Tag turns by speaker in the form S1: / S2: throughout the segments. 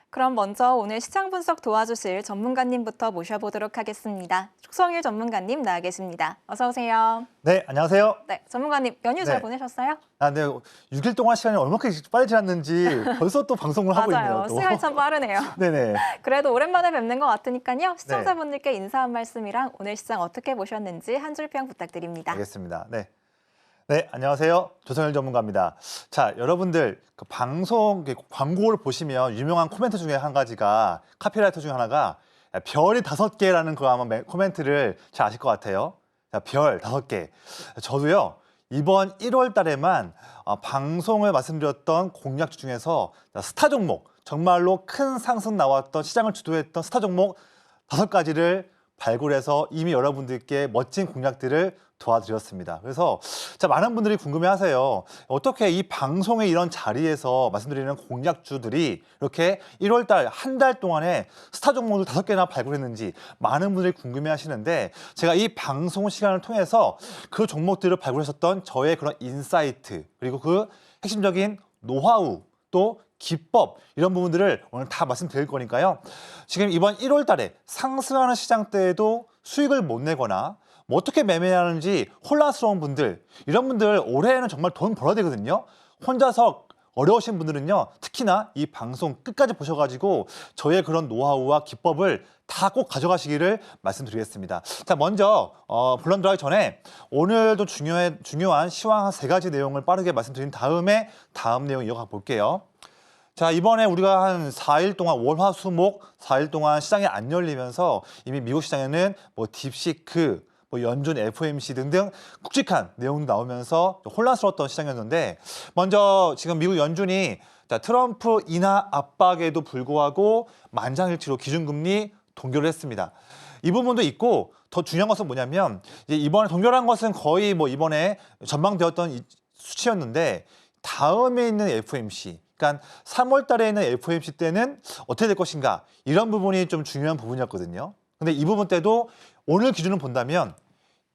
S1: 그럼 먼저 오늘 시장 분석 도와주실 전문가님부터 모셔보도록 하겠습니다. 촉성일 전문가님 나와 계십니다. 어서 오세요.
S2: 네, 안녕하세요.
S1: 네, 전문가님 연휴 잘
S2: 네.
S1: 보내셨어요?
S2: 네, 6일 동안 시간이 얼마나 빨리 지났는지 벌써 또 방송을 하고 있네요.
S1: 맞아요.
S2: 또.
S1: 시간이 참 빠르네요.
S2: 네네.
S1: 그래도 오랜만에 뵙는 것 같으니까요. 시청자분들께 인사 한 말씀이랑 오늘 시장 어떻게 보셨는지 한 줄 평 부탁드립니다.
S2: 알겠습니다. 네. 네, 안녕하세요. 조성일 전문가입니다. 자, 여러분들 그 방송 광고를 보시면 유명한 코멘트 중에 한 가지가 카피라이터 중에 하나가 별이 5개라는 그 아마 코멘트를 잘 아실 것 같아요. 자, 별 5개. 저도요. 이번 1월 달에만 방송을 말씀드렸던 공략주 중에서 스타 종목, 정말로 큰 상승 나왔던 시장을 주도했던 스타 종목 5가지를 발굴해서 이미 여러분들께 멋진 공략들을 도와드렸습니다. 그래서 자, 많은 분들이 궁금해하세요. 어떻게 이 방송의 이런 자리에서 말씀드리는 공략주들이 이렇게 1월 달, 한 달 동안에 스타 종목을 5개나 발굴했는지 많은 분들이 궁금해하시는데 제가 이 방송 시간을 통해서 그 종목들을 발굴했었던 저의 그런 인사이트 그리고 그 핵심적인 노하우 또 기법 이런 부분들을 오늘 다 말씀드릴 거니까요. 지금 이번 1월 달에 상승하는 시장 때에도 수익을 못 내거나 뭐 어떻게 매매하는지 혼란스러운 분들 이런 분들 올해에는 정말 돈 벌어야 되거든요. 혼자서 어려우신 분들은요. 특히나 이 방송 끝까지 보셔가지고 저의 그런 노하우와 기법을 다 꼭 가져가시기를 말씀드리겠습니다. 자, 먼저 본론 들어가기 전에 오늘도 중요한 시황 한 3가지 내용을 빠르게 말씀드린 다음에 다음 내용 이어가 볼게요. 자, 이번에 우리가 한 4일 동안 월화수목 4일 동안 시장이 안 열리면서 이미 미국 시장에는 뭐 딥시크, 뭐 연준 FOMC 등등 굵직한 내용도 나오면서 혼란스러웠던 시장이었는데 먼저 지금 미국 연준이 트럼프 인하 압박에도 불구하고 만장일치로 기준금리 동결을 했습니다. 이 부분도 있고 더 중요한 것은 뭐냐면 이번에 동결한 것은 거의 뭐 이번에 전망되었던 수치였는데 다음에 있는 FOMC 그러니까 3월 달에 있는 FOMC 때는 어떻게 될 것인가 이런 부분이 좀 중요한 부분이었거든요. 근데 이 부분 때도 오늘 기준을 본다면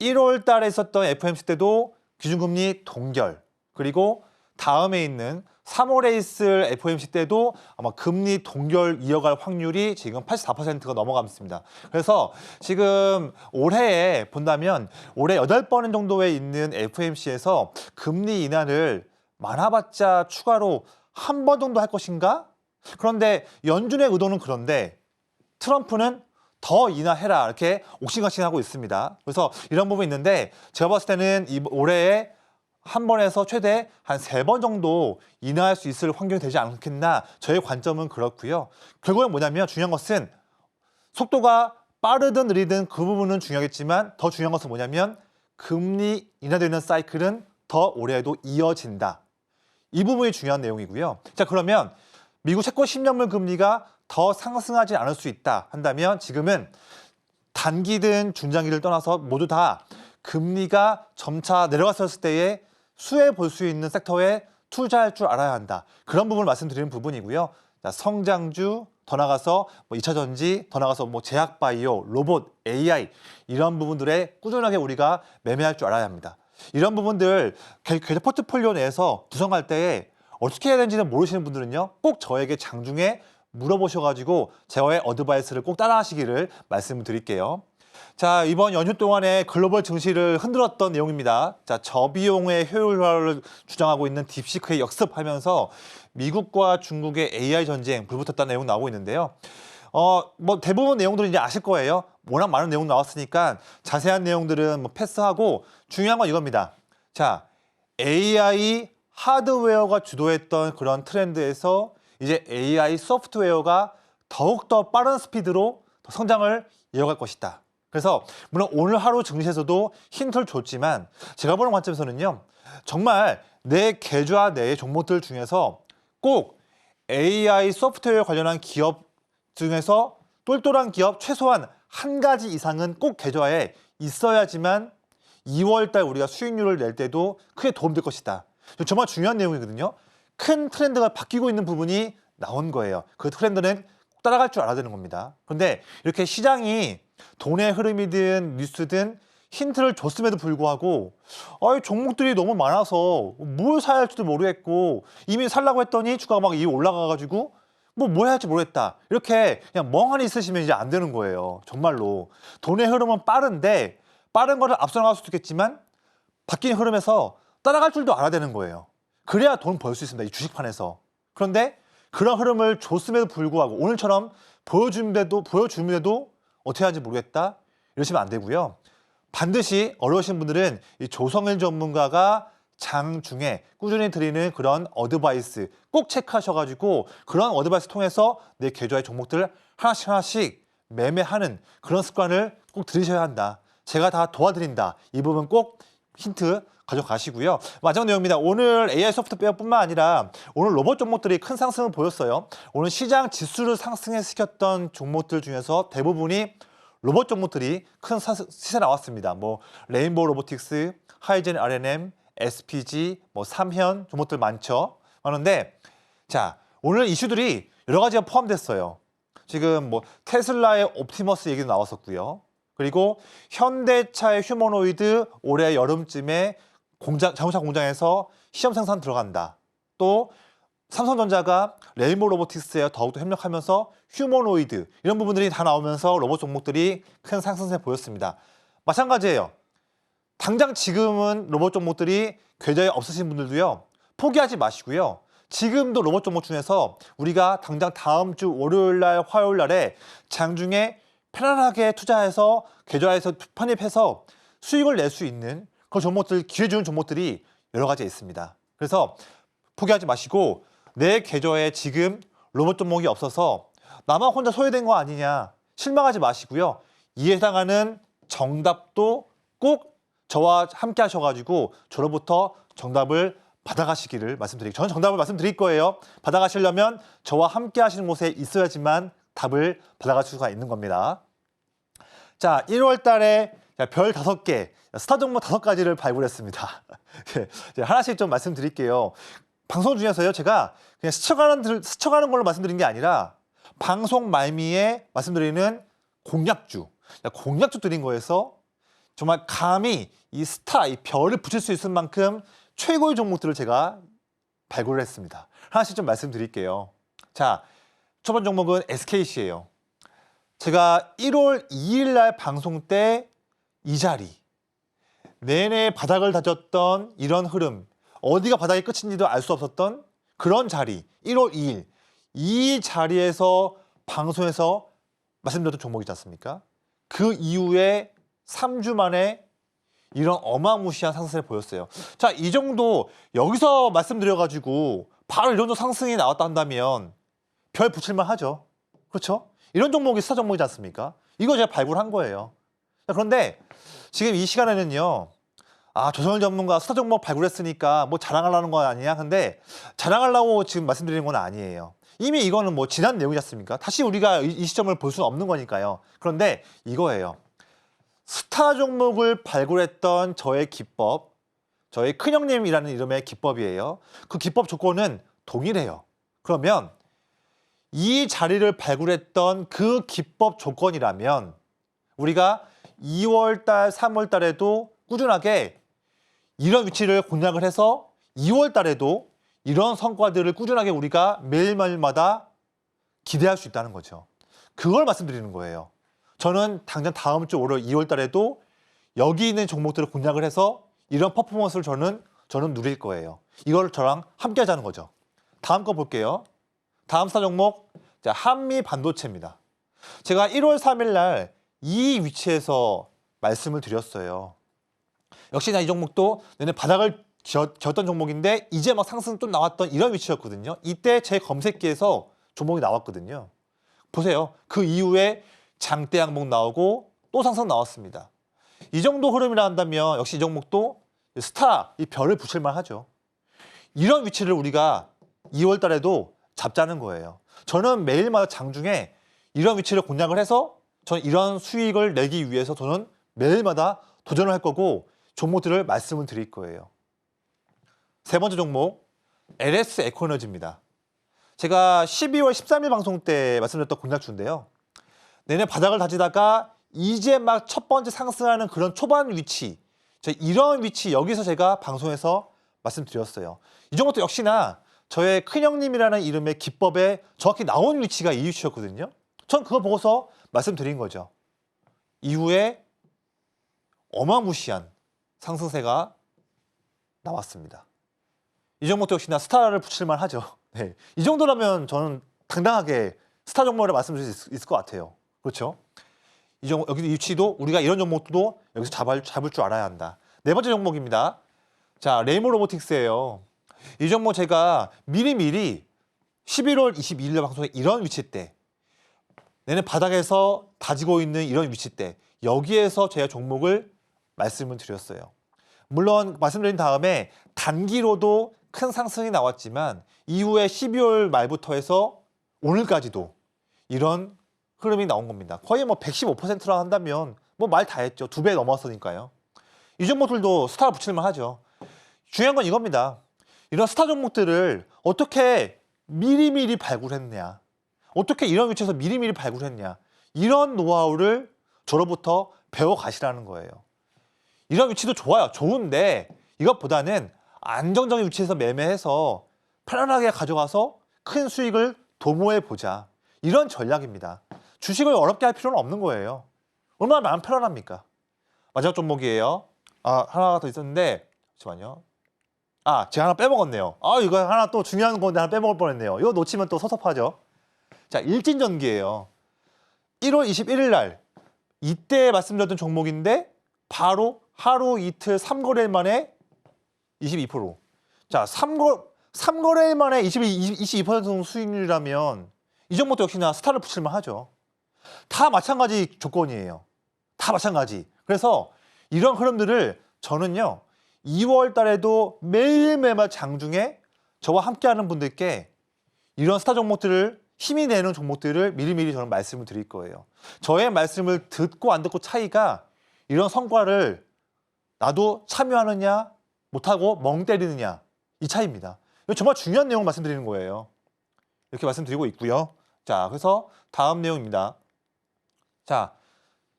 S2: 1월 달에 있었던 FOMC 때도 기준금리 동결 그리고 다음에 있는 3월에 있을 FOMC 때도 아마 금리 동결 이어갈 확률이 지금 84%가 넘어갔습니다. 그래서 지금 올해에 본다면 올해 8번 정도에 있는 FOMC에서 금리 인하를 많아봤자 추가로 한 번 정도 할 것인가? 그런데 연준의 의도는 그런데 트럼프는 더 인하해라 이렇게 옥신각신하고 있습니다. 그래서 이런 부분이 있는데 제가 봤을 때는 올해에 한 번에서 최대 한 3번 정도 인하할 수 있을 환경이 되지 않겠나 저의 관점은 그렇고요. 결국엔 뭐냐면 중요한 것은 속도가 빠르든 느리든 그 부분은 중요하겠지만 더 중요한 것은 뭐냐면 금리 인하되는 사이클은 더 올해에도 이어진다. 이 부분이 중요한 내용이고요. 자, 그러면 미국 채권 10년물 금리가 더 상승하지 않을 수 있다 한다면 지금은 단기든 중장기를 떠나서 모두 다 금리가 점차 내려갔을 때에 수혜 볼 수 있는 섹터에 투자할 줄 알아야 한다. 그런 부분을 말씀드리는 부분이고요. 자, 성장주, 더 나가서 뭐 2차 전지, 더 나가서 뭐 제약 바이오, 로봇, AI 이런 부분들에 꾸준하게 우리가 매매할 줄 알아야 합니다. 이런 부분들 계좌 포트폴리오 내에서 구성할 때에 어떻게 해야 되는지는 모르시는 분들은요. 꼭 저에게 장중에 물어보셔가지고 제어의 어드바이스를 꼭 따라하시기를 말씀드릴게요. 자, 이번 연휴 동안에 글로벌 증시를 흔들었던 내용입니다. 자, 저비용의 효율화를 주장하고 있는 딥시크의 역습하면서 미국과 중국의 AI 전쟁 불붙었다는 내용 나오고 있는데요. 뭐 대부분 내용들은 이제 아실 거예요. 워낙 많은 내용 나왔으니까 자세한 내용들은 뭐 패스하고 중요한 건 이겁니다. 자, AI 하드웨어가 주도했던 그런 트렌드에서 이제 AI 소프트웨어가 더욱더 빠른 스피드로 더 성장을 이어갈 것이다. 그래서 물론 오늘 하루 증시에서도 힌트를 줬지만 제가 보는 관점에서는요. 정말 내 계좌 내의 종목들 중에서 꼭 AI 소프트웨어 관련한 기업 중에서 똘똘한 기업 최소한 한 가지 이상은 꼭 계좌에 있어야지만 2월 달 우리가 수익률을 낼 때도 크게 도움될 것이다. 정말 중요한 내용이거든요. 큰 트렌드가 바뀌고 있는 부분이 나온 거예요. 그 트렌드는 꼭 따라갈 줄 알아야 되는 겁니다. 그런데 이렇게 시장이 돈의 흐름이든 뉴스든 힌트를 줬음에도 불구하고 종목들이 너무 많아서 뭘 사야 할지도 모르겠고 이미 살라고 했더니 주가가 막 올라가가지고 뭐 해야 할지 모르겠다. 이렇게 그냥 멍하니 있으시면 이제 안 되는 거예요. 정말로. 돈의 흐름은 빠른데 빠른 거를 앞서 나갈 수도 있겠지만 바뀐 흐름에서 따라갈 줄도 알아야 되는 거예요. 그래야 돈 벌 수 있습니다. 이 주식판에서. 그런데 그런 흐름을 줬음에도 불구하고 오늘처럼 보여주는데도 어떻게 하는지 모르겠다. 이러시면 안 되고요. 반드시 어려우신 분들은 이 조성일 전문가가 장중에 꾸준히 드리는 그런 어드바이스 꼭 체크하셔가지고 그런 어드바이스 통해서 내 계좌의 종목들을 하나씩 매매하는 그런 습관을 꼭 들이셔야 한다. 제가 다 도와드린다. 이 부분 꼭 힌트 가져가시고요. 마지막 내용입니다. 오늘 AI 소프트웨어뿐만 아니라 오늘 로봇 종목들이 큰 상승을 보였어요. 오늘 시장 지수를 상승시켰던 종목들 중에서 대부분이 로봇 종목들이 큰 시세 나왔습니다. 뭐 레인보우 로보틱스, 하이젠 R&M, SPG, 뭐 삼현 종목들 많죠. 많은데 자 오늘 이슈들이 여러 가지가 포함됐어요. 지금 뭐 테슬라의 옵티머스 얘기도 나왔었고요. 그리고 현대차의 휴머노이드 올해 여름쯤에 자동차 공장에서 시험 생산 들어간다. 또 삼성전자가 레인보우 로보틱스에 더욱더 협력하면서 휴머노이드 이런 부분들이 다 나오면서 로봇 종목들이 큰 상승세 보였습니다. 마찬가지예요. 당장 지금은 로봇 종목들이 계좌에 없으신 분들도요. 포기하지 마시고요. 지금도 로봇 종목 중에서 우리가 당장 다음 주 월요일날 화요일날에 장중에 편안하게 투자해서 계좌에서 편입해서 수익을 낼 수 있는 그런 종목들, 기회 주는 종목들이 여러 가지 있습니다. 그래서 포기하지 마시고 내 계좌에 지금 로봇 종목이 없어서 나만 혼자 소외된 거 아니냐 실망하지 마시고요. 이에 해당하는 정답도 꼭 저와 함께 하셔가지고 저로부터 정답을 받아가시기를 말씀드리고 저는 정답을 말씀드릴 거예요. 받아가시려면 저와 함께 하시는 곳에 있어야지만 답을 받아갈 수가 있는 겁니다. 자, 1월 달에 별 5개, 스타 종목 5가지를 발굴했습니다. 하나씩 좀 말씀드릴게요. 방송 중에서요, 제가 그냥 스쳐가는 걸로 말씀드린 게 아니라 방송 말미에 말씀드리는 공약주 드린 거에서 정말 감히 이 스타, 이 별을 붙일 수 있을 만큼 최고의 종목들을 제가 발굴을 했습니다. 하나씩 좀 말씀드릴게요. 자, 첫 번째 종목은 SKC예요. 제가 1월 2일 날 방송 때 이 자리, 내내 바닥을 다졌던 이런 흐름, 어디가 바닥의 끝인지도 알 수 없었던 그런 자리, 1월 2일, 이 자리에서 방송에서 말씀드렸던 종목이지 않습니까? 그 이후에 3주 만에 이런 어마무시한 상승을 보였어요. 자, 이 정도 여기서 말씀드려가지고 바로 이런 정도 상승이 나왔다 한다면 별 붙일만 하죠. 그렇죠? 이런 종목이 스타 종목이지 않습니까? 이거 제가 발굴한 거예요. 자, 그런데 지금 이 시간에는요. 조성일 전문가 스타 종목 발굴했으니까 뭐 자랑하려는 거 아니냐? 근데 자랑하려고 지금 말씀드리는 건 아니에요. 이미 이거는 뭐 지난 내용이지 않습니까? 다시 우리가 이 시점을 볼 수는 없는 거니까요. 그런데 이거예요. 스타 종목을 발굴했던 저의 기법, 저의 큰형님이라는 이름의 기법이에요. 그 기법 조건은 동일해요. 그러면 이 자리를 발굴했던 그 기법 조건이라면 우리가 2월 달, 3월 달에도 꾸준하게 이런 위치를 공략을 해서 2월 달에도 이런 성과들을 꾸준하게 우리가 매일마다 기대할 수 있다는 거죠. 그걸 말씀드리는 거예요. 저는 당장 다음 주 월요일 2월 달에도 여기 있는 종목들을 공략을 해서 이런 퍼포먼스를 저는 누릴 거예요. 이걸 저랑 함께 하자는 거죠. 다음 거 볼게요. 다음 스타 종목 한미 반도체입니다. 제가 1월 3일 날 이 위치에서 말씀을 드렸어요. 역시나 이 종목도 내내 바닥을 기었던 종목인데 이제 막 상승 좀 나왔던 이런 위치였거든요. 이때 제 검색기에서 종목이 나왔거든요. 보세요. 그 이후에 장대 항목 나오고 또 상승 나왔습니다. 이 정도 흐름이라 한다면 역시 이 종목도 스타, 이 별을 붙일만 하죠. 이런 위치를 우리가 2월 달에도 잡자는 거예요. 저는 매일마다 장중에 이런 위치를 공략을 해서 저는 이런 수익을 내기 위해서 저는 매일마다 도전을 할 거고 종목들을 말씀을 드릴 거예요. 세 번째 종목 LS 에코에너지입니다. 제가 12월 13일 방송 때 말씀드렸던 공략주인데요. 내내 바닥을 다지다가 이제 막 첫 번째 상승하는 그런 초반 위치, 이런 위치 여기서 제가 방송에서 말씀드렸어요. 이 종목도 역시나 저의 큰형님이라는 이름의 기법에 정확히 나온 위치가 이 위치였거든요. 전 그거 보고서 말씀드린 거죠. 이후에 어마무시한 상승세가 나왔습니다. 이 종목도 역시나 스타를 붙일만 하죠. 네. 이 정도라면 저는 당당하게 스타 종목이라고 말씀드릴 수 있을 것 같아요. 그렇죠? 이 종목, 여기 위치도 우리가 이런 종목도 여기서 잡을 줄 알아야 한다. 네 번째 종목입니다. 자, 레이모 로보틱스예요. 이 종목 제가 미리미리 11월 22일 방송에 이런 위치 때, 내는 바닥에서 다지고 있는 이런 위치 때, 여기에서 제가 종목을 말씀을 드렸어요. 물론 말씀드린 다음에 단기로도 큰 상승이 나왔지만 이후에 12월 말부터 해서 오늘까지도 이런 흐름이 나온 겁니다. 거의 뭐 115%라 한다면 뭐 말 다 했죠. 2배 넘었으니까요. 이 종목들도 스타 붙일만 하죠. 중요한 건 이겁니다. 이런 스타 종목들을 어떻게 미리미리 발굴했냐, 어떻게 이런 위치에서 미리미리 발굴했냐, 이런 노하우를 저로부터 배워가시라는 거예요. 이런 위치도 좋아요. 좋은데 이것보다는 안정적인 위치에서 매매해서 편안하게 가져가서 큰 수익을 도모해보자. 이런 전략입니다. 주식을 어렵게 할 필요는 없는 거예요. 얼마나 마음 편안합니까? 마지막 종목이에요. 하나가 더 있었는데 잠시만요. 제가 하나 빼먹었네요. 이거 하나 또 중요한 건데 하나 빼먹을 뻔했네요. 이거 놓치면 또 섭섭하죠. 자, 일진전기예요. 1월 21일 날 이때 말씀드렸던 종목인데 바로 하루 이틀 3거래일 만에 22%. 자, 3거래일 만에 22% 수익률이라면 이 종목도 역시나 스타를 붙일만 하죠. 다 마찬가지 조건이에요. 다 마찬가지. 그래서 이런 흐름들을 저는요, 2월 달에도 매일매일 장중에 저와 함께하는 분들께 이런 스타 종목들을 힘이 되는 종목들을 미리미리 저는 말씀을 드릴 거예요. 저의 말씀을 듣고 안 듣고 차이가 이런 성과를 나도 참여하느냐 못하고 멍 때리느냐 이 차이입니다. 이거 정말 중요한 내용 말씀드리는 거예요. 이렇게 말씀드리고 있고요. 자, 그래서 다음 내용입니다. 자,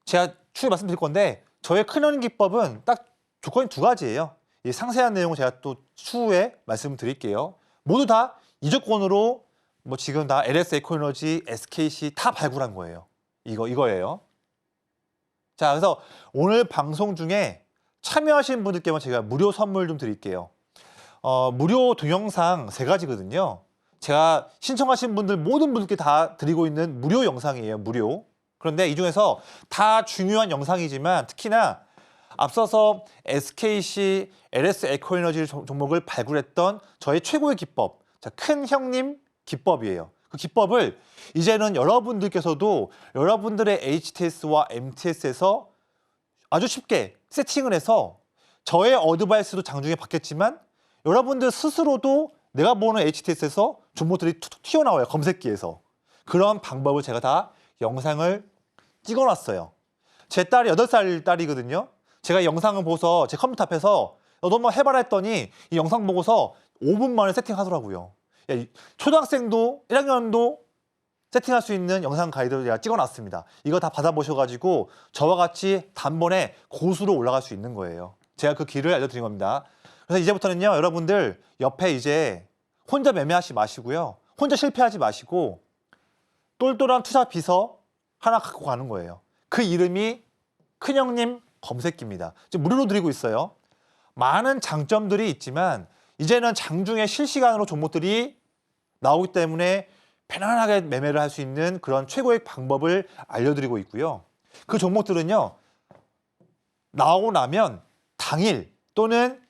S2: 제가 추후에 말씀드릴 건데 저의 큰형 기법은 딱 조건이 두 가지예요. 이 상세한 내용을 제가 또 추후에 말씀드릴게요. 모두 다 이 조건으로 뭐 지금 다 LS 에코에너지, SKC 다 발굴한 거예요. 이거예요. 자, 그래서 오늘 방송 중에 참여하신 분들께만 제가 무료 선물 좀 드릴게요. 무료 동영상 3가지거든요. 제가 신청하신 분들 모든 분들께 다 드리고 있는 무료 영상이에요. 무료. 그런데 이 중에서 다 중요한 영상이지만 특히나 앞서서 SKC, LS 에코에너지 종목을 발굴했던 저의 최고의 기법, 자, 큰 형님 기법이에요. 그 기법을 이제는 여러분들께서도 여러분들의 HTS와 MTS에서 아주 쉽게 세팅을 해서 저의 어드바이스도 장중에 받겠지만 여러분들 스스로도 내가 보는 HTS에서 종목들이 툭툭 튀어나와요. 검색기에서. 그런 방법을 제가 다 영상을 찍어놨어요. 제 딸이 8살 딸이거든요. 제가 영상을 보고서 제 컴퓨터 앞에서 너도 한번 해봐라 했더니 이 영상 보고서 5분 만에 세팅하더라고요. 초등학생도 1학년도 세팅할 수 있는 영상 가이드를 제가 찍어놨습니다. 이거 다 받아보셔가지고 저와 같이 단번에 고수로 올라갈 수 있는 거예요. 제가 그 길을 알려드린 겁니다. 그래서 이제부터는요, 여러분들 옆에 이제 혼자 매매하지 마시고요. 혼자 실패하지 마시고 똘똘한 투자 비서 하나 갖고 가는 거예요. 그 이름이 큰형님 검색기입니다. 지금 무료로 드리고 있어요. 많은 장점들이 있지만 이제는 장중에 실시간으로 종목들이 나오기 때문에 편안하게 매매를 할 수 있는 그런 최고의 방법을 알려드리고 있고요. 그 종목들은요, 나오고 나면 당일 또는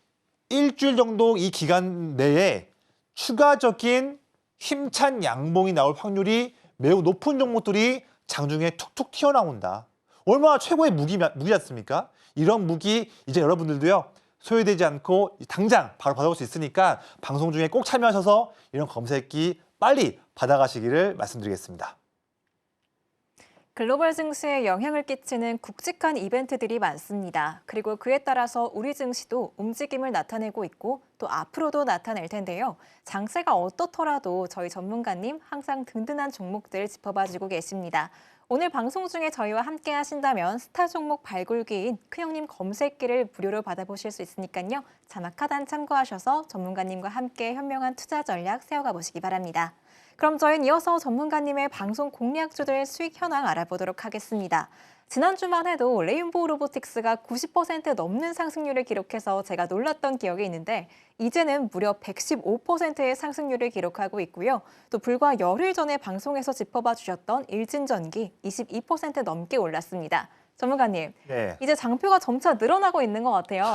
S2: 일주일 정도 이 기간 내에 추가적인 힘찬 양봉이 나올 확률이 매우 높은 종목들이 장중에 툭툭 튀어나온다. 얼마나 최고의 무기지 않습니까? 이런 무기 이제 여러분들도요, 소외되지 않고 당장 바로 받아볼 수 있으니까 방송 중에 꼭 참여하셔서 이런 검색기 빨리 받아가시기를 말씀드리겠습니다.
S1: 글로벌 증시에 영향을 끼치는 굵직한 이벤트들이 많습니다. 그리고 그에 따라서 우리 증시도 움직임을 나타내고 있고 또 앞으로도 나타낼 텐데요. 장세가 어떻더라도 저희 전문가님 항상 든든한 종목들 짚어봐주고 계십니다. 오늘 방송 중에 저희와 함께 하신다면 스타 종목 발굴기인 큰형님 검색기를 무료로 받아보실 수 있으니까요. 자막 하단 참고하셔서 전문가님과 함께 현명한 투자 전략 세워가 보시기 바랍니다. 그럼 저희는 이어서 전문가님의 방송 공략주들 수익 현황 알아보도록 하겠습니다. 지난주만 해도 레인보우 로보틱스가 90% 넘는 상승률을 기록해서 제가 놀랐던 기억이 있는데 이제는 무려 115%의 상승률을 기록하고 있고요. 또 불과 열흘 전에 방송에서 짚어봐 주셨던 일진전기 22% 넘게 올랐습니다. 전문가님,
S2: 네.
S1: 이제 장표가 점차 늘어나고 있는 것 같아요.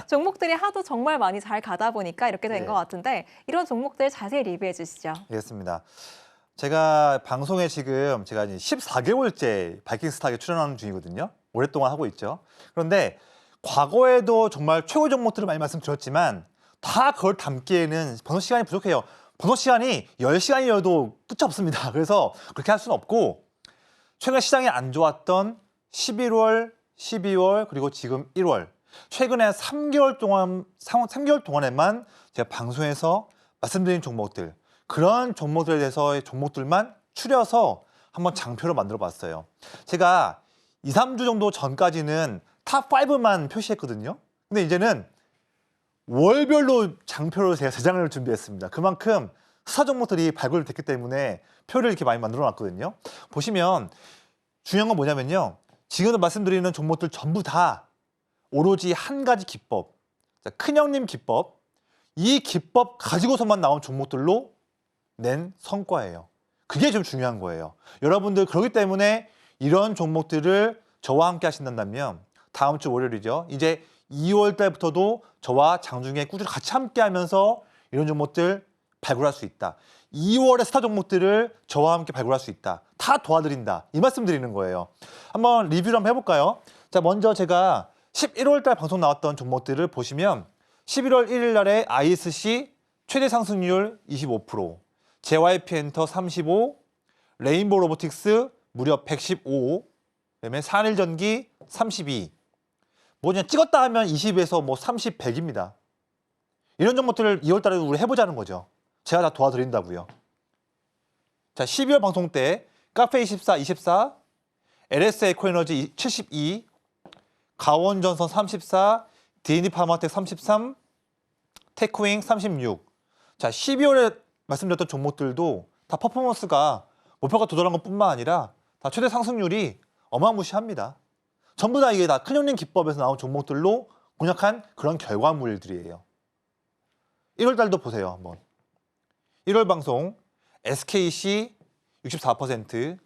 S1: 종목들이 하도 정말 많이 잘 가다 보니까 이렇게 된 것 같은데 이런 종목들 자세히 리뷰해 주시죠.
S2: 알겠습니다. 제가 방송에 지금 제가 이제 14개월째 바이킹스탁에 출연하는 중이거든요. 오랫동안 하고 있죠. 그런데 과거에도 정말 최고 종목들을 많이 말씀드렸지만 다 그걸 담기에는 번호 시간이 부족해요. 번호 시간이 10시간이어도 끝이 없습니다. 그래서 그렇게 할 수는 없고 최근 시장이 안 좋았던 11월, 12월 그리고 지금 1월 최근에 3개월 동안에만 제가 방송에서 말씀드린 종목들 그런 종목들에 대해서의 종목들만 추려서 한번 장표를 만들어 봤어요. 제가 2, 3주 정도 전까지는 탑5만 표시했거든요. 근데 이제는 월별로 장표를 제가 제작을 준비했습니다. 그만큼 스타 종목들이 발굴됐기 때문에 표를 이렇게 많이 만들어 놨거든요. 보시면 중요한 건 뭐냐면요. 지금 말씀드리는 종목들 전부 다 오로지 한 가지 기법, 큰형님 기법, 이 기법 가지고서만 나온 종목들로 낸 성과예요. 그게 좀 중요한 거예요. 여러분들 그렇기 때문에 이런 종목들을 저와 함께 하신다면 다음 주 월요일이죠. 이제 2월 달부터도 저와 장중에 꾸준히 같이 함께 하면서 이런 종목들 발굴할 수 있다. 2월의 스타 종목들을 저와 함께 발굴할 수 있다. 다 도와드린다. 이 말씀 드리는 거예요. 한번 리뷰를 한번 해볼까요? 자, 먼저 제가 11월 달 방송 나왔던 종목들을 보시면 11월 1일 날에 ISC 최대 상승률 25%, JYP 엔터 35, 레인보우 로보틱스 무려 115, 그다음에 산일전기 32. 뭐 그냥 찍었다 하면 20에서 뭐 30, 100입니다. 이런 종목들을 2월 달에 우리 해보자는 거죠. 제가 다 도와드린다고요. 자, 12월 방송 때 카페24 24, LS 에코에너지 72, 가원전선 34, DND파마텍 33, 테크윙 36. 자, 12월에 말씀드렸던 종목들도 다 퍼포먼스가 목표가 도달한 것뿐만 아니라 다 최대 상승률이 어마무시합니다. 전부 다 이게 다 큰형님 기법에서 나온 종목들로 공략한 그런 결과물들이에요. 1월 달도 보세요, 한번. 1월 방송 SKC 64%,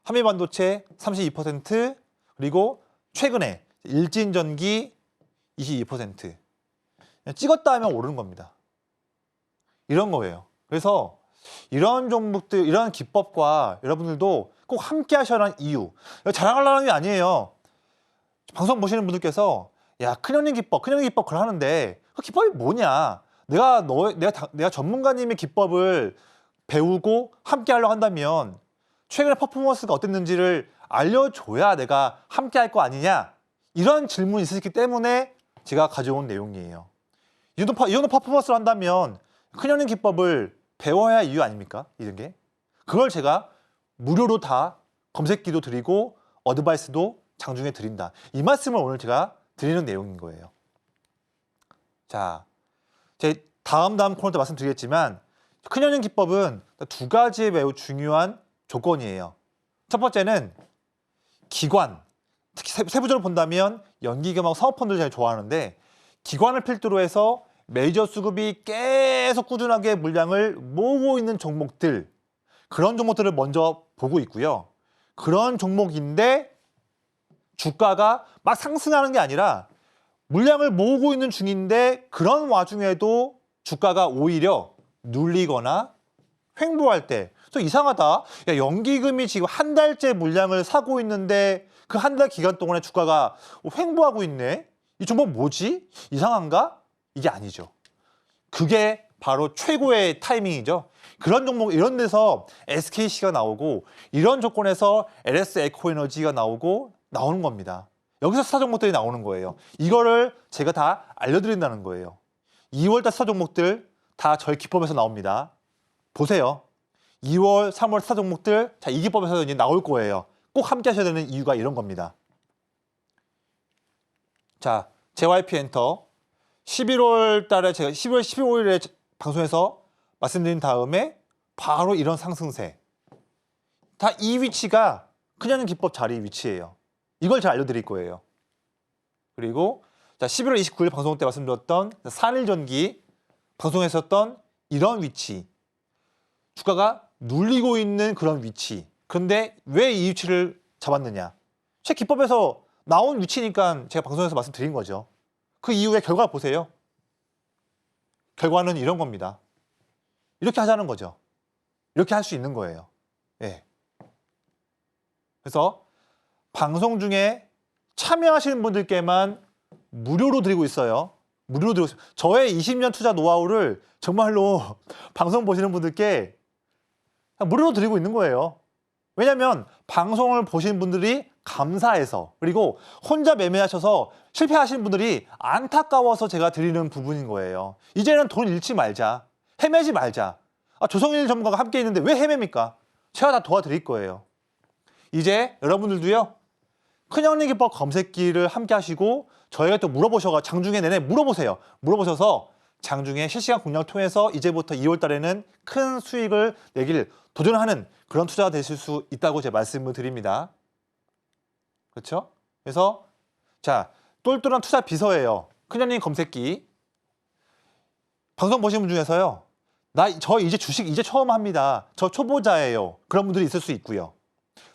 S2: 한미반도체 32%, 그리고 최근에 일진전기 22%. 찍었다 하면 오르는 겁니다. 이런 거예요. 그래서 이런 종목들, 이런 기법과 여러분들도 꼭 함께 하셔야 하는 이유. 자랑하려는 게 아니에요. 방송 보시는 분들께서 야, 큰형님 기법 그걸 하는데 그 기법이 뭐냐? 내가 전문가님의 기법을 배우고 함께 하려고 한다면 최근에 퍼포먼스가 어땠는지를 알려줘야 내가 함께 할 거 아니냐? 이런 질문이 있으시기 때문에 제가 가져온 내용이에요. 이 정도 퍼포먼스를 한다면 큰형님 기법을 배워야 할 이유 아닙니까? 이런 게. 그걸 제가 무료로 다 검색기도 드리고 어드바이스도 장중에 드린다. 이 말씀을 오늘 제가 드리는 내용인 거예요. 자, 제 다음 코너 때 말씀드리겠지만 큰형님 기법은 두 가지의 매우 중요한 조건이에요. 첫 번째는 기관, 특히 세부적으로 본다면 연기금하고 사모펀드를 제일 좋아하는데 기관을 필두로 해서 메이저 수급이 계속 꾸준하게 물량을 모으고 있는 종목들, 그런 종목들을 먼저 보고 있고요. 그런 종목인데 주가가 막 상승하는 게 아니라 물량을 모으고 있는 중인데 그런 와중에도 주가가 오히려 눌리거나 횡보할 때 또 이상하다. 야, 연기금이 지금 한 달째 물량을 사고 있는데 그 한 달 기간 동안에 주가가 횡보하고 있네. 이 종목 뭐지? 이상한가? 이게 아니죠. 그게 바로 최고의 타이밍이죠. 그런 종목, 이런 데서 SKC가 나오고 이런 조건에서 LS 에코에너지가 나오는 겁니다. 여기서 스타 종목들이 나오는 거예요. 이거를 제가 다 알려드린다는 거예요. 2월달 스타 종목들 다 저희 기법에서 나옵니다. 보세요. 2월, 3월 스타 종목들, 자, 이 기법에서 이제 나올 거예요. 꼭 함께 하셔야 되는 이유가 이런 겁니다. 자, JYP 엔터. 11월 달에 제가 11월 15일에 방송에서 말씀드린 다음에 바로 이런 상승세. 다 이 위치가 그냥 기법 자리 위치예요. 이걸 제가 알려드릴 거예요. 그리고 자, 11월 29일 방송 때 말씀드렸던 산일전기 방송에서 이런 위치. 주가가 눌리고 있는 그런 위치. 그런데 왜 이 위치를 잡았느냐? 제 기법에서 나온 위치니까 제가 방송에서 말씀드린 거죠. 그 이후에 결과 보세요. 결과는 이런 겁니다. 이렇게 하자는 거죠. 이렇게 할 수 있는 거예요. 예. 그래서 방송 중에 참여하시는 분들께만 무료로 드리고 있어요. 무료로 드리고 있어요. 저의 20년 투자 노하우를 정말로 방송 보시는 분들께 무료로 드리고 있는 거예요. 왜냐하면 방송을 보시는 분들이 감사해서, 그리고 혼자 매매하셔서 실패하시는 분들이 안타까워서 제가 드리는 부분인 거예요. 이제는 돈 잃지 말자. 헤매지 말자. 조성일 전문가가 함께 있는데 왜 헤맵니까? 제가 다 도와드릴 거예요. 이제 여러분들도요. 큰형님 기법 검색기를 함께 하시고 저희가 또 장중에 내내 물어보세요. 물어보셔서 장중에 실시간 공략을 통해서 이제부터 2월 달에는 큰 수익을 내길 도전하는 그런 투자가 되실 수 있다고 제가 말씀을 드립니다. 그렇죠? 그래서 자, 똘똘한 투자 비서예요. 큰형님 검색기. 방송 보시는 분 중에서요. 저 이제 주식 이제 처음 합니다. 저 초보자예요. 그런 분들이 있을 수 있고요.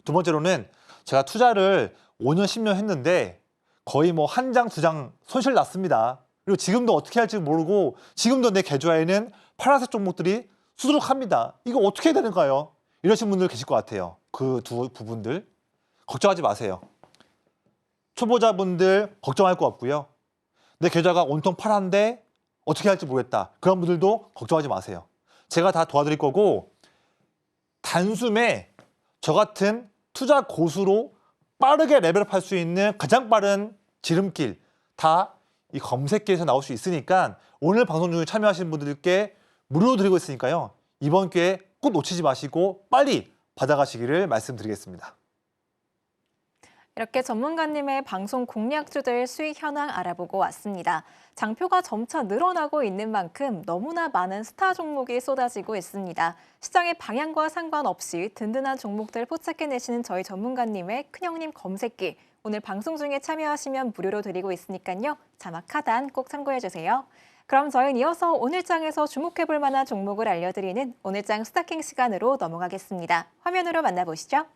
S2: 두 번째로는 제가 투자를 5년, 10년 했는데 거의 뭐 한 장, 두 장 손실 났습니다. 그리고 지금도 어떻게 할지 모르고 지금도 내 계좌에는 파란색 종목들이 수두룩합니다. 이거 어떻게 해야 되는가요? 이러신 분들 계실 것 같아요. 그 두 부분들. 걱정하지 마세요. 초보자분들 걱정할 거 없고요. 내 계좌가 온통 파란데 어떻게 할지 모르겠다. 그런 분들도 걱정하지 마세요. 제가 다 도와드릴 거고 단숨에 저 같은 투자 고수로 빠르게 레벨업할 수 있는 가장 빠른 지름길 다 이 검색기에서 나올 수 있으니까 오늘 방송 중에 참여하시는 분들께 무료로 드리고 있으니까요. 이번 기회에 꼭 놓치지 마시고 빨리 받아가시기를 말씀드리겠습니다.
S1: 이렇게 전문가님의 방송 공략주들 수익 현황 알아보고 왔습니다. 장표가 점차 늘어나고 있는 만큼 너무나 많은 스타 종목이 쏟아지고 있습니다. 시장의 방향과 상관없이 든든한 종목들 포착해내시는 저희 전문가님의 큰형님 검색기. 오늘 방송 중에 참여하시면 무료로 드리고 있으니까요. 자막 하단 꼭 참고해주세요. 그럼 저희는 이어서 오늘장에서 주목해볼 만한 종목을 알려드리는 오늘장 스타킹 시간으로 넘어가겠습니다. 화면으로 만나보시죠.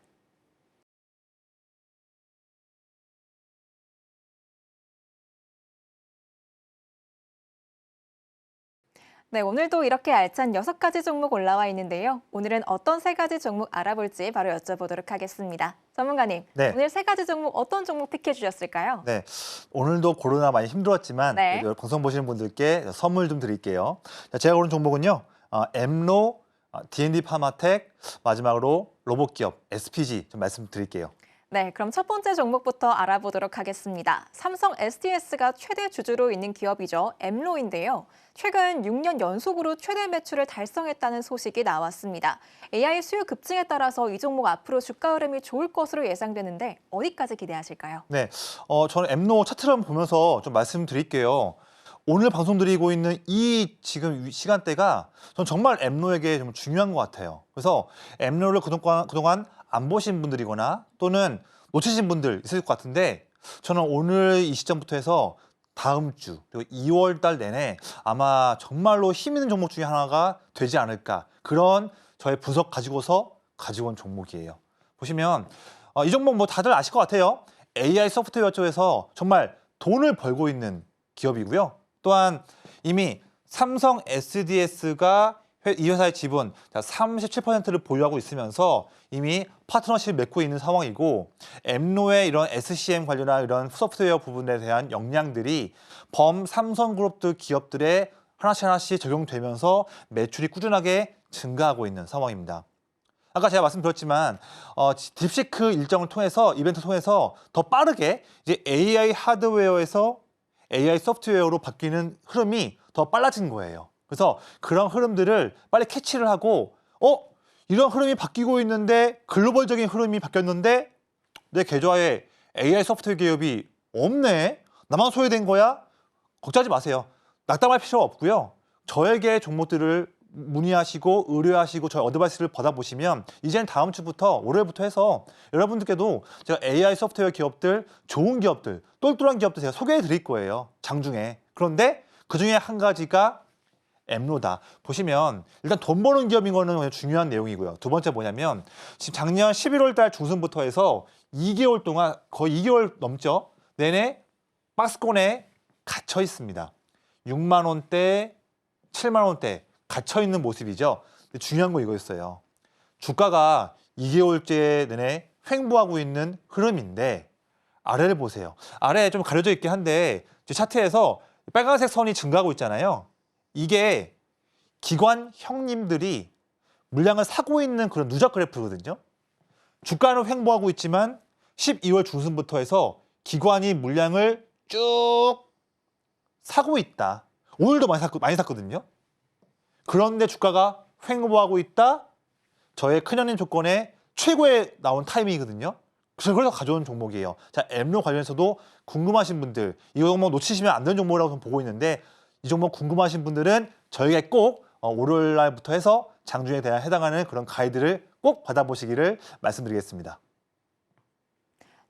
S1: 네, 오늘도 이렇게 알찬 6가지 종목 올라와 있는데요. 오늘은 어떤 3가지 종목 알아볼지 바로 여쭤보도록 하겠습니다. 전문가님,
S2: 네.
S1: 오늘 3가지 종목 어떤 종목 픽해 주셨을까요?
S2: 네, 오늘도 코로나 많이 힘들었지만
S1: 네.
S2: 방송 보시는 분들께 선물 좀 드릴게요. 자, 제가 고른 종목은요. 엠로, D&D 파마텍, 마지막으로 로봇기업 SPG 좀 말씀드릴게요.
S1: 네, 그럼 첫 번째 종목부터 알아보도록 하겠습니다. 삼성 SDS가 최대 주주로 있는 기업이죠. 엠로인데요. 최근 6년 연속으로 최대 매출을 달성했다는 소식이 나왔습니다. AI 수요 급증에 따라서 이 종목 앞으로 주가 흐름이 좋을 것으로 예상되는데 어디까지 기대하실까요?
S2: 네, 저는 엠로 차트를 한번 보면서 좀 말씀드릴게요. 오늘 방송 드리고 있는 이 지금 시간대가 전 정말 엠로에게 좀 중요한 것 같아요. 그래서 엠로를 그동안 안 보신 분들이거나 또는 놓치신 분들 있을 것 같은데 저는 오늘 이 시점부터 해서 다음 주 그리고 2월 달 내내 아마 정말로 힘 있는 종목 중에 하나가 되지 않을까 그런 저의 분석 가지고서 가지고 온 종목이에요. 보시면 이 종목 뭐 다들 아실 것 같아요. AI 소프트웨어 쪽에서 정말 돈을 벌고 있는 기업이고요. 또한 이미 삼성 SDS가 이 회사의 지분 37%를 보유하고 있으면서 이미 파트너십을 맺고 있는 상황이고 엠로의 이런 SCM 관련한 이런 소프트웨어 부분에 대한 역량들이 범 삼성그룹 기업들의 하나씩 하나씩 적용되면서 매출이 꾸준하게 증가하고 있는 상황입니다. 아까 제가 말씀드렸지만 딥시크 일정을 통해서 이벤트 통해서 더 빠르게 이제 AI 하드웨어에서 AI 소프트웨어로 바뀌는 흐름이 더 빨라진 거예요. 그래서 그런 흐름들을 빨리 캐치를 하고 이런 흐름이 바뀌고 있는데 글로벌적인 흐름이 바뀌었는데 내 계좌에 AI 소프트웨어 기업이 없네? 나만 소외된 거야? 걱정하지 마세요. 낙담할 필요 없고요. 저에게 종목들을 문의하시고 의뢰하시고 저희 어드바이스를 받아보시면 이제는 다음 주부터 올해부터 해서 여러분들께도 제가 AI 소프트웨어 기업들, 좋은 기업들, 똘똘한 기업들 제가 소개해 드릴 거예요. 장중에. 그런데 그중에 한 가지가 엠로다. 보시면 일단 돈 버는 기업인 거는 중요한 내용이고요. 두 번째 뭐냐면 지금 작년 11월 달 중순부터 해서 2개월 동안 거의 2개월 넘죠. 내내 박스권에 갇혀 있습니다. 6만 원대, 7만 원대 갇혀 있는 모습이죠. 근데 중요한 거 이거였어요. 주가가 2개월째 내내 횡보하고 있는 흐름인데 아래를 보세요. 아래에 좀 가려져 있긴 한데 차트에서 빨간색 선이 증가하고 있잖아요. 이게 기관 형님들이 물량을 사고 있는 그런 누적 그래프거든요. 주가는 횡보하고 있지만 12월 중순부터 해서 기관이 물량을 쭉 사고 있다. 오늘도 많이 샀거든요. 그런데 주가가 횡보하고 있다. 저의 큰형님 조건에 최고에 나온 타이밍이거든요. 그래서 가져온 종목이에요. 자, 엠로 관련해서도 궁금하신 분들, 이 종목 놓치시면 안 되는 종목이라고 저는 보고 있는데 이 종목 궁금하신 분들은 저에게 꼭 월요일 날부터 해서 장중에 대한 해당하는 그런 가이드를 꼭 받아보시기를 말씀드리겠습니다.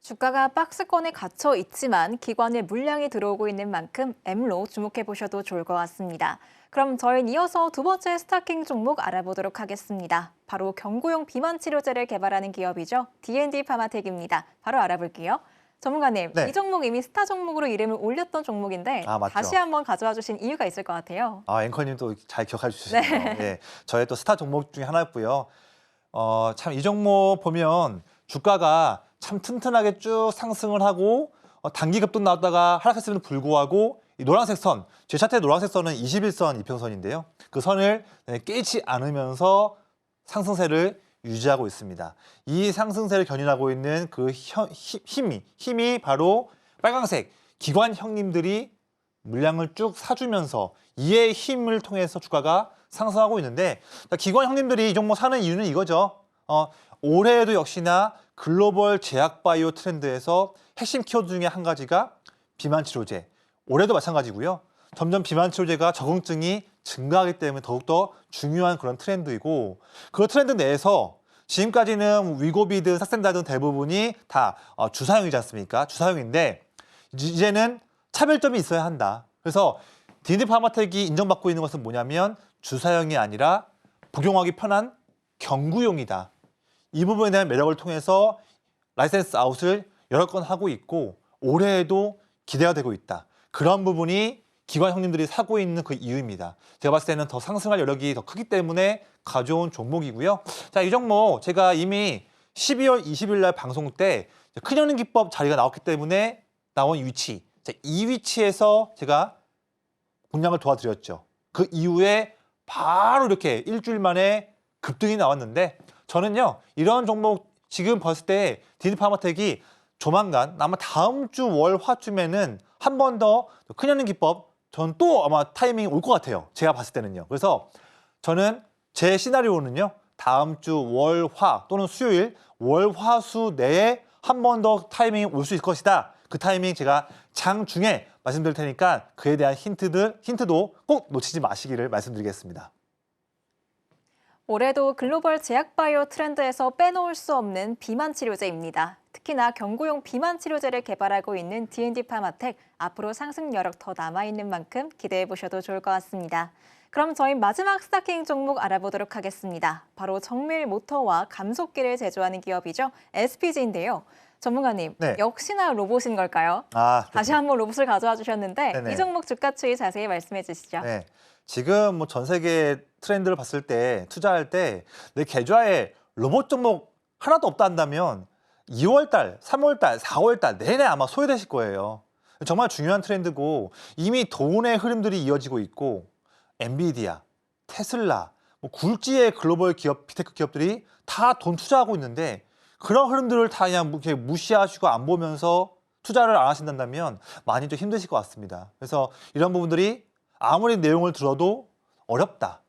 S1: 주가가 박스권에 갇혀 있지만 기관의 물량이 들어오고 있는 만큼 엠로 주목해 보셔도 좋을 것 같습니다. 그럼 저희는 이어서 두 번째 스타킹 종목 알아보도록 하겠습니다. 바로 경구용 비만 치료제를 개발하는 기업이죠. D&D 파마텍입니다. 바로 알아볼게요. 전문가님,
S2: 네.
S1: 이 종목 이미 스타 종목으로 이름을 올렸던 종목인데
S2: 맞죠.
S1: 다시 한번 가져와 주신 이유가 있을 것 같아요.
S2: 앵커님도 잘 기억해 주시네요.
S1: 네.
S2: 네, 저의 또 스타 종목 중에 하나였고요. 참 이 종목 보면 주가가 참 튼튼하게 쭉 상승을 하고 단기 급등 나왔다가 하락했음에도 불구하고 이 노란색 선, 제 차트의 노란색 선은 21선 이평선인데요. 그 선을 깨지 않으면서 상승세를 유지하고 있습니다. 이 상승세를 견인하고 있는 그 힘이 바로 빨강색 기관 형님들이 물량을 쭉 사주면서 이의 힘을 통해서 주가가 상승하고 있는데 기관 형님들이 이 종목 사는 이유는 이거죠. 올해에도 역시나 글로벌 제약바이오 트렌드에서 핵심 키워드 중에 한 가지가 비만 치료제. 올해도 마찬가지고요. 점점 비만 치료제가 적응증이 증가하기 때문에 더욱더 중요한 그런 트렌드이고 그 트렌드 내에서 지금까지는 위고비든 삭센다 등 대부분이 다 주사용이지 않습니까? 주사용인데 이제는 차별점이 있어야 한다. 그래서 D&D 파마텍이 인정받고 있는 것은 뭐냐면 주사용이 아니라 복용하기 편한 경구용이다. 이 부분에 대한 매력을 통해서 라이센스 아웃을 여러 건 하고 있고 올해에도 기대가 되고 있다. 그런 부분이 기관 형님들이 사고 있는 그 이유입니다. 제가 봤을 때는 더 상승할 여력이 더 크기 때문에 가져온 종목이고요. 자, 이 종목 제가 이미 12월 20일 날 방송 때 큰형님 기법 자리가 나왔기 때문에 나온 위치. 자, 이 위치에서 제가 공략을 도와드렸죠. 그 이후에 바로 이렇게 일주일 만에 급등이 나왔는데 저는요, 이런 종목 지금 봤을 때 D&D 파마텍이 조만간 아마 다음 주 월, 화쯤에는 한 번 더 큰형님 기법 전 또 아마 타이밍이 올 것 같아요. 제가 봤을 때는요. 그래서 저는 제 시나리오는요. 다음 주 월, 화 또는 수요일 월, 화, 수 내에 한 번 더 타이밍이 올 수 있을 것이다. 그 타이밍 제가 장중에 말씀드릴 테니까 그에 대한 힌트도 꼭 놓치지 마시기를 말씀드리겠습니다.
S1: 올해도 글로벌 제약바이오 트렌드에서 빼놓을 수 없는 비만 치료제입니다. 특히나 경구용 비만 치료제를 개발하고 있는 D&D 파마텍, 앞으로 상승 여력 더 남아있는 만큼 기대해 보셔도 좋을 것 같습니다. 그럼 저희 마지막 스타킹 종목 알아보도록 하겠습니다. 바로 정밀 모터와 감속기를 제조하는 기업이죠. SPG인데요. 전문가님,
S2: 네.
S1: 역시나 로봇인 걸까요? 다시 한번 로봇을 가져와 주셨는데
S2: 네네.
S1: 이 종목 주가 추이 자세히 말씀해 주시죠.
S2: 네. 지금 뭐 전 세계 트렌드를 봤을 때 투자할 때 내 계좌에 로봇 종목 하나도 없다 한다면 2월 달, 3월 달, 4월 달 내내 아마 소외되실 거예요. 정말 중요한 트렌드고 이미 돈의 흐름들이 이어지고 있고 엔비디아, 테슬라, 뭐 굴지의 글로벌 기업, 빅테크 기업들이 다 돈 투자하고 있는데 그런 흐름들을 다 그냥 이렇게 무시하시고 안 보면서 투자를 안 하신다면 많이 좀 힘드실 것 같습니다. 그래서 이런 부분들이 아무리 내용을 들어도 어렵다.